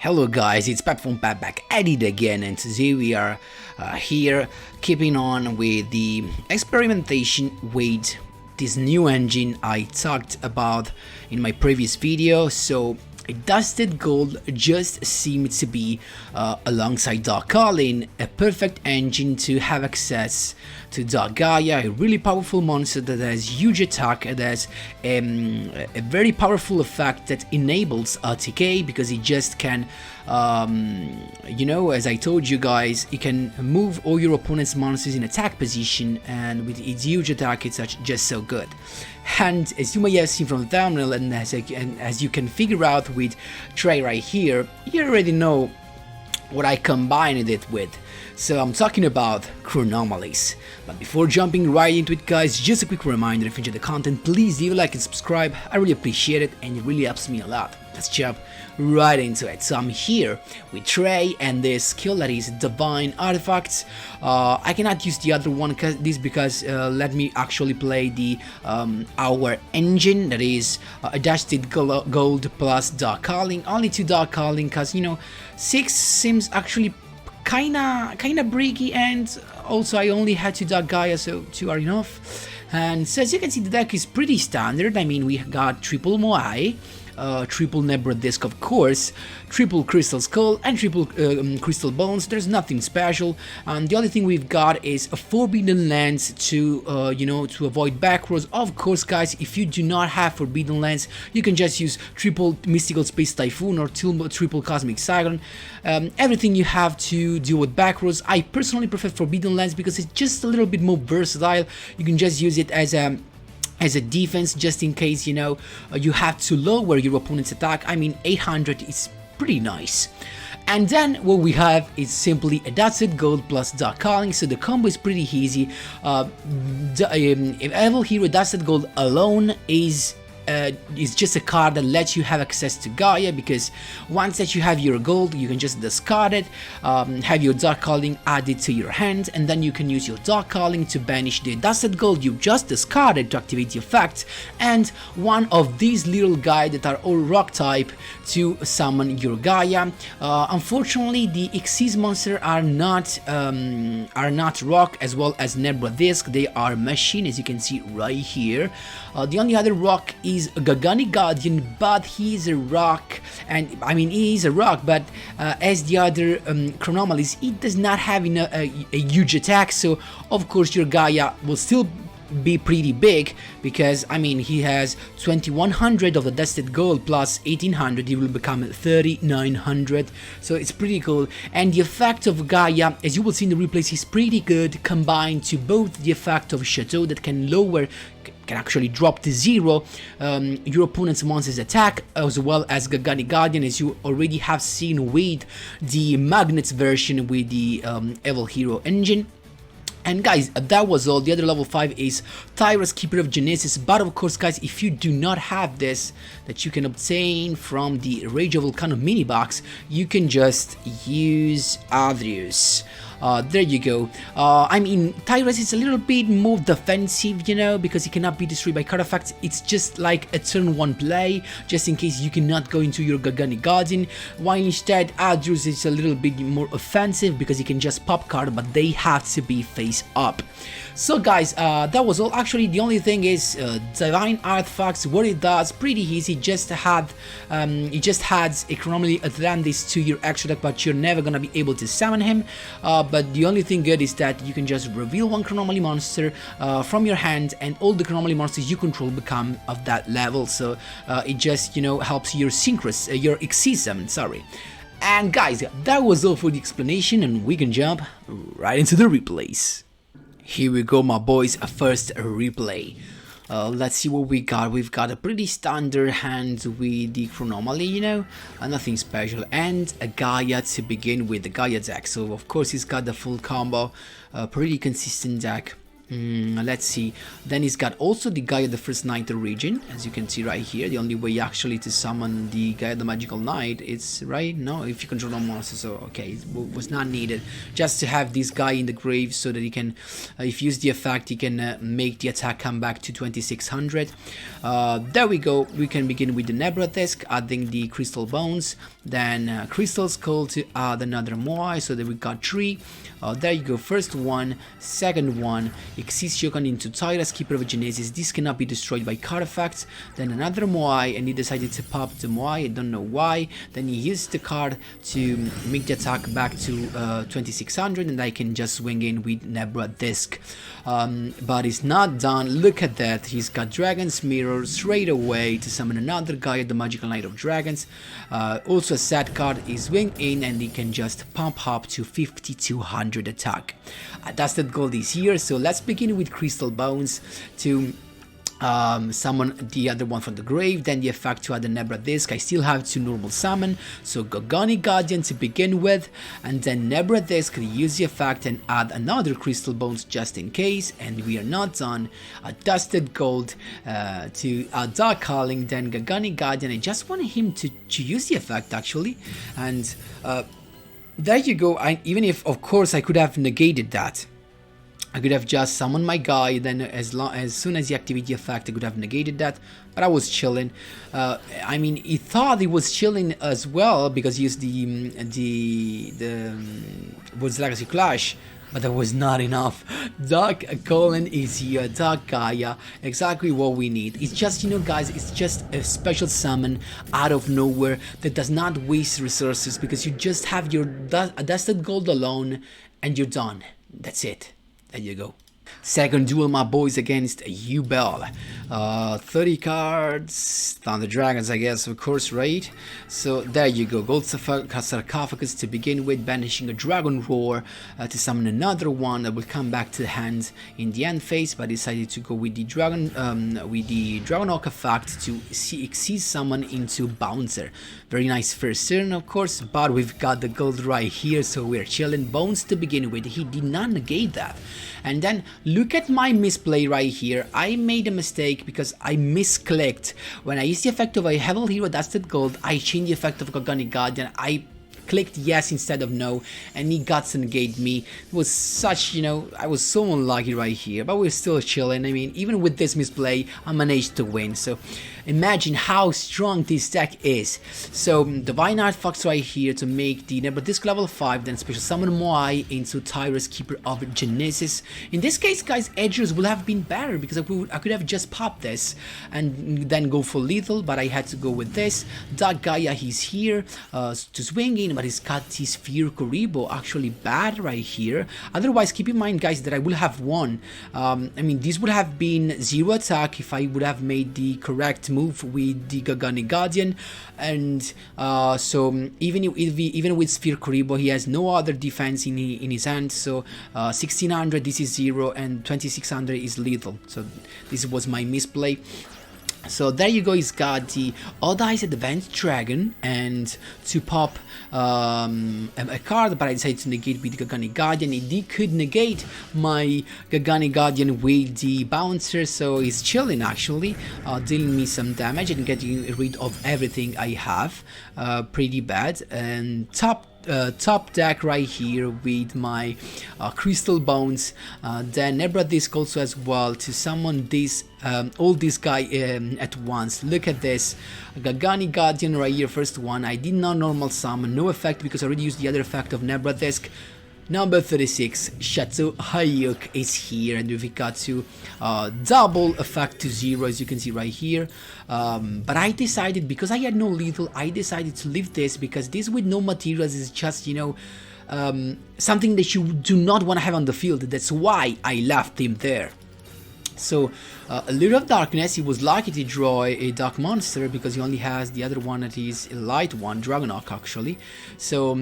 Hello guys, it's Pat from Pat back at it again, and today we are here keeping on with the experimentation with this new engine I talked about in my previous video. So Dusted Gold just seemed to be, alongside Dark Calling, a perfect engine to have access to Dark Gaia, a really powerful monster that has huge attack, that has a very powerful effect that enables RTK, because it just can, you know, as I told you guys, it can move all your opponent's monsters in attack position, and with its huge attack it's just so good. And as you may have seen from the thumbnail, and as you can figure out with Trey right here, you already know what I combined it with. So I'm talking about chronomalies. But before jumping right into it guys, just a quick reminder, if you enjoy the content, please leave a like and subscribe. I really appreciate it and it really helps me a lot. Let's jump right into it. So I'm here with Trey and this skill that is Divine Artifacts. I cannot use the other one because let me actually play the our engine, that is Adjusted Gold plus Dark Calling. Only 2 Dark Calling because, you know, 6 seems actually kinda breaky, and also I only had 2 Dark Gaia, so 2 are enough. And so as you can see, the deck is pretty standard. I mean, we got triple Moai, triple Nebra Disc, of course, triple Crystal Skull, and triple Crystal Bones. There's nothing special. The only thing we've got is a Forbidden Lens to, you know, to avoid backroads. Of course, guys, if you do not have Forbidden Lens, you can just use triple Mystical Space Typhoon or triple Cosmic Cyclone. Everything you have to deal with backroads. I personally prefer Forbidden Lens because it's just a little bit more versatile. You can just use it as a defense, just in case, you know, you have to lower your opponent's attack. I mean, 800 is pretty nice. And then what we have is simply Adjusted Gold plus Dark Calling, so the combo is pretty easy. Evil Hero Adjusted Gold alone is just a card that lets you have access to Gaia, because once that you have your gold, you can just discard it, have your Dark Calling added to your hand, and then you can use your Dark Calling to banish the Dusted Gold you just discarded to activate the effect, and one of these little guys that are all rock type to summon your Gaia. Unfortunately, the Xyz monster are not rock, as well as Nebra Disc. They are machine, as you can see right here. The only other rock is Gagani Guardian, but he is a rock, and I mean he is a rock, but as the other chronomalies, it does not have a huge attack, so of course your Gaia will still be pretty big, because I mean he has 2100 of the Dusted Gold plus 1800, it will become 3900, so it's pretty cool. And the effect of Gaia, as you will see in the replays, is pretty good, combined to both the effect of Chateau that can actually drop to 0 your opponent's monster's attack, as well as Gagani Guardian, as you already have seen with the Magnets version with the Evil Hero engine. And guys, that was all. The other level 5 is Tyra's Keeper of Genesis, but of course guys, if you do not have this, that you can obtain from the Rage of Volcano mini box, you can just use Adrius. There you go. I mean, Tyrus is a little bit more defensive, you know, because he cannot be destroyed by card effects. It's just like a turn 1 play, just in case you cannot go into your Gagani Guardian, while instead Adrius is a little bit more offensive because he can just pop card, but they have to be face up. So guys, that was all. Actually, the only thing is Divine Artifacts, what it does, pretty easy. It just adds a Chronomally Atlantis to your extra deck, but you're never gonna be able to summon him. But the only thing good is that you can just reveal one Chronomaly monster from your hand, and all the Chronomaly monsters you control become of that level. So it just, you know, helps your your Xyz, sorry. And guys, that was all for the explanation, and we can jump right into the replays. Here we go, my boys. First replay. Let's see what we got. We've got a pretty standard hand with the Chronomaly, you know, nothing special, and a Gaia to begin with, the Gaia deck. So of course he's got the full combo, pretty consistent deck. Let's see. Then he's got also the Gaia the First Knight region, as you can see right here. The only way actually to summon the Gaia the Magical Knight, it's right. No, if you control a monster, so okay, it was not needed. Just to have this guy in the grave so that he can, if you use the effect, he can make the attack come back to 2600. There we go. We can begin with the Nebra Disc, adding the Crystal Bones, then Crystal Skull to add another Moai, so that we got 3. There you go. First one, second one. Exist Shogun into Tyrus, Keeper of Genesis. This cannot be destroyed by card effects. Then another Moai, and he decided to pop the Moai. I don't know why. Then he used the card to make the attack back to 2600, and I can just swing in with Nebra Disc. But it's not done. Look at that. He's got Dragon's Mirror straight away to summon another guy, the Magical Knight of Dragons. Also a sad card is swing in, and he can just pump up to 5200 attack. Dusted Gold is here, so let's begin with Crystal Bones to summon the other one from the grave, then the effect to add the Nebra Disc. I still have 2 normal summon, so Gogani Guardian to begin with, and then Nebra Disc, use the effect and add another Crystal Bones just in case, and we are not done. A Dusted Gold to Dark Calling, then Gogani Guardian. I just want him to use the effect actually, and there you go. Even if of course I could have negated that, I could have just summoned my guy, then as soon as he activated the effect I could have negated that, but I was chilling. I mean, he thought he was chilling as well because he used the World's Legacy Clash, but that was not enough. Dark Colin is here, Dark Gaia, exactly what we need. It's just, you know guys, it's just a special summon out of nowhere that does not waste resources, because you just have your Dusted Gold alone and you're done. That's it. There you go. Second duel, my boys, against Duel. 30 cards, Thunder Dragons, I guess, of course, right? So there you go. Gold Sarcophagus to begin with, banishing a Dragon Roar to summon another one that will come back to the hand in the end phase. But I decided to go with the Dragon Hawk effect to exceed summon into Bouncer. Very nice first turn, of course, but we've got the gold right here, so we're chilling. Bones to begin with. He did not negate that. And then look at my misplay right here. I made a mistake because I misclicked. When I used the effect of a Heavenly Hero Dusted Gold, I changed the effect of Gogani Guardian. I clicked yes instead of no, and he got to negate me. It was such, you know, I was so unlucky right here, but we're still chilling. I mean, even with this misplay, I managed to win. So imagine how strong this deck is. So Divine Artifacts right here to make the Nebra Disc level 5, then special summon Moai into Tyrus, Keeper of Genesis. In this case, guys, Edgers would have been better because I could have just popped this and then go for lethal, but I had to go with this. Dark Gaia, he's here to swing in, but he's got his Fear Koribo actually bad right here. Otherwise, keep in mind, guys, that I would have won. I mean, this would have been 0 attack if I would have made the correct move with the Gogani Guardian, and so even with Sphere Koribo, he has no other defense in his hand. So 1600, this is 0, and 2600 is lethal. So this was my misplay. So there you go, he's got the Odd Eyes Advanced Dragon, and to pop a card, but I decided to negate with the Gogani Guardian. He could negate my Gogani Guardian with the Bouncer, so he's chilling actually, dealing me some damage and getting rid of everything I have. Pretty bad. And top deck right here with my Crystal Bones, then Nebra Disc also as well to summon this all this guy at once. Look at this, Gogani Guardian right here, first one. I did not normal summon, no effect because I already used the other effect of Nebra Disc. Number 36, Shatsu Hayuk is here, and we've got to double effect to 0, as you can see right here. But I decided, because I had no lethal, I decided to leave this, because this with no materials is just, you know, something that you do not want to have on the field. That's why I left him there. So, Allure of Darkness, he was lucky to draw a dark monster because he only has the other one that is a light one, Dragonok actually. So,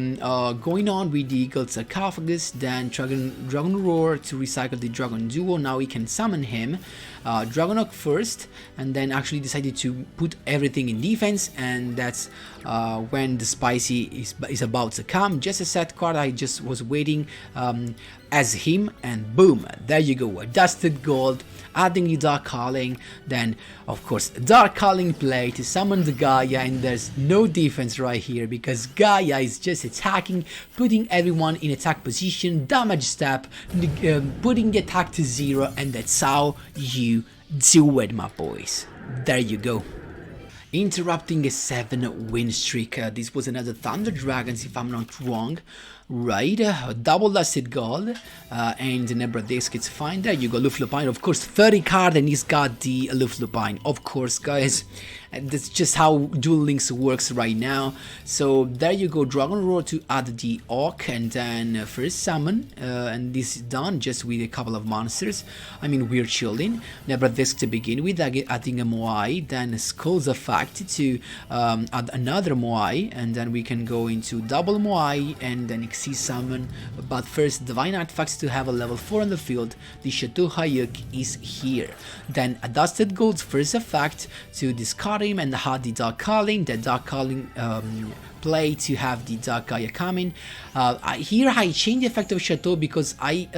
going on with the Eagle Sarcophagus, then Dragon Roar to recycle the Dragon Duo. Now we can summon him. Dragonok first, and then actually decided to put everything in defense, and that's when the Spicy is about to come. Just a set card, I just was waiting as him, and boom, there you go, a Dusted Gold, adding the Dark Calling, then of course Dark Calling play to summon the Gaia, and there's no defense right here because Gaia is just attacking, putting everyone in attack position, damage step, putting the attack to 0, and that's how you do it, my boys. There you go. Interrupting a 7-win streak. This was another Thunder Dragons, if I'm not wrong. Right, double Dusted Gold, and the Nebra Disc, it's fine. There you go, Luflupine, of course, 30 card, and he's got the Luflupine, of course, guys. That's just how Duel Links works right now. So there you go, Dragon Roar to add the Orc, and then first summon, and this is done just with a couple of monsters. I mean, we're chilling. Nebra Disc to begin with, adding a Moai, then Skull's Effect to add another Moai, and then we can go into double Moai, and then summon. But first, Divine Artifacts to have a level 4 on the field. The CHRONOMALY is here. Then a Dusted Gold's first effect to discard him and have the Dark Calling. The Dark Calling play to have the Dark Gaia coming. Here I changed the effect of Chateau because I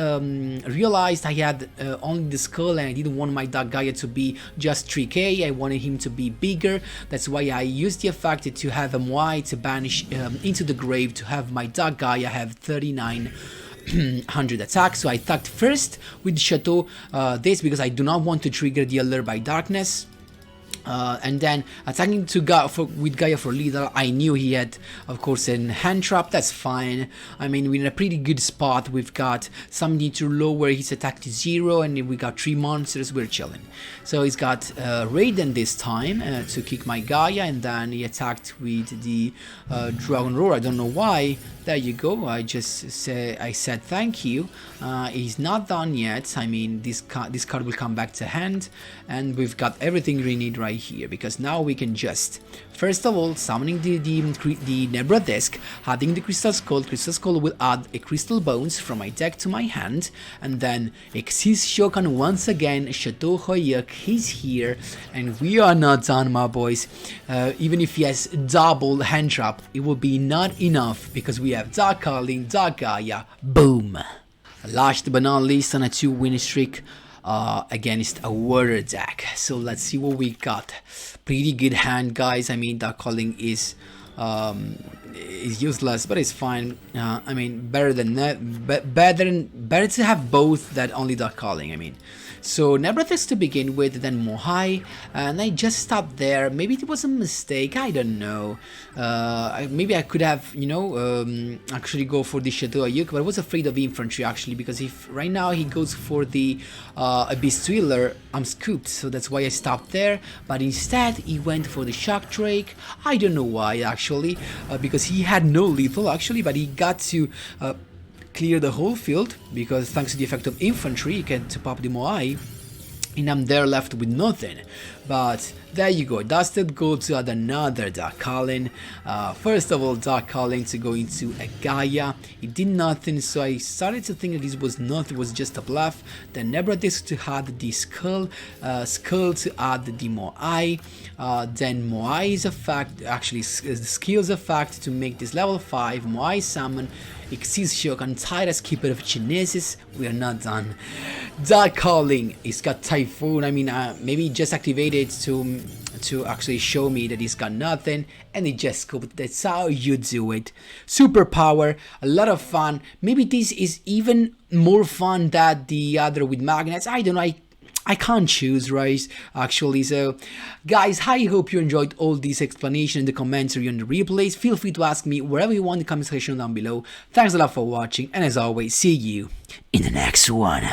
realized I had only the skull and I didn't want my Dark Gaia to be just 3k, I wanted him to be bigger. That's why I used the effect to have him wide to banish into the grave to have my Dark Gaia have 3900 attack. So I attacked first with Chateau this because I do not want to trigger the Allure by Darkness. And then attacking with Gaia for lethal. I knew he had, of course, a hand trap. That's fine. I mean, we're in a pretty good spot. We've got something to lower his attack to 0, and we got 3 monsters. We're chilling. So he's got Raiden this time to kick my Gaia, and then he attacked with the Dragon Roar. I don't know why. There you go. I said thank you. He's not done yet. I mean, this card will come back to hand, and we've got everything we need right here, because now we can just first of all summoning the Nebra Disc, adding the Crystal Skull. Crystal Skull will add a Crystal Bones from my deck to my hand, and then Exis Shokan once again. Chateau Hoyuk, he's here, and we are not done, my boys. Even if he has double hand trap, it will be not enough because we have Dark Calling, Dark Gaia, boom. Last but not least, on a 2-win streak against a water deck. So let's see what we got. Pretty good hand, guys. I mean, Dark Calling is useless, but it's fine. I mean, better to have both than only Dark Calling. I mean, so Nebra Disc to begin with, then Mohai, and I just stopped there. Maybe it was a mistake, I don't know. Maybe I could have, you know, actually go for the Chateau Ayuk, but I was afraid of infantry actually, because if right now he goes for the Abyss Twiddler, I'm scooped, so that's why I stopped there. But instead he went for the Shock Drake. I don't know why actually, because he had no lethal actually, but he got to clear the whole field, because thanks to the effect of infantry you can pop the Moai, and I'm there left with nothing. But there you go, Dusted Gold to add another Dark Calling. First of all, Dark Calling to go into a Gaia. It did nothing, so I started to think that this was nothing, was just a bluff. Then Nebra Disc to add the Skull, Skull to add the Moai. Then Moai's effect, actually the skills effect to make this level 5. Moai summon, Exis Shokan, Titus, Keeper of Genesis. We are not done. Dark Calling, he's got Typhoon. I mean, maybe just activated to actually show me that he's got nothing, and it just scoped. That's how you do it. Superpower, a lot of fun. Maybe this is even more fun than the other with magnets. I don't know. I can't choose, right, actually. So guys, I hope you enjoyed all this explanation in the commentary on the replays. Feel free to ask me wherever you want in the comment section down below. Thanks a lot for watching, and as always, see you in the next one.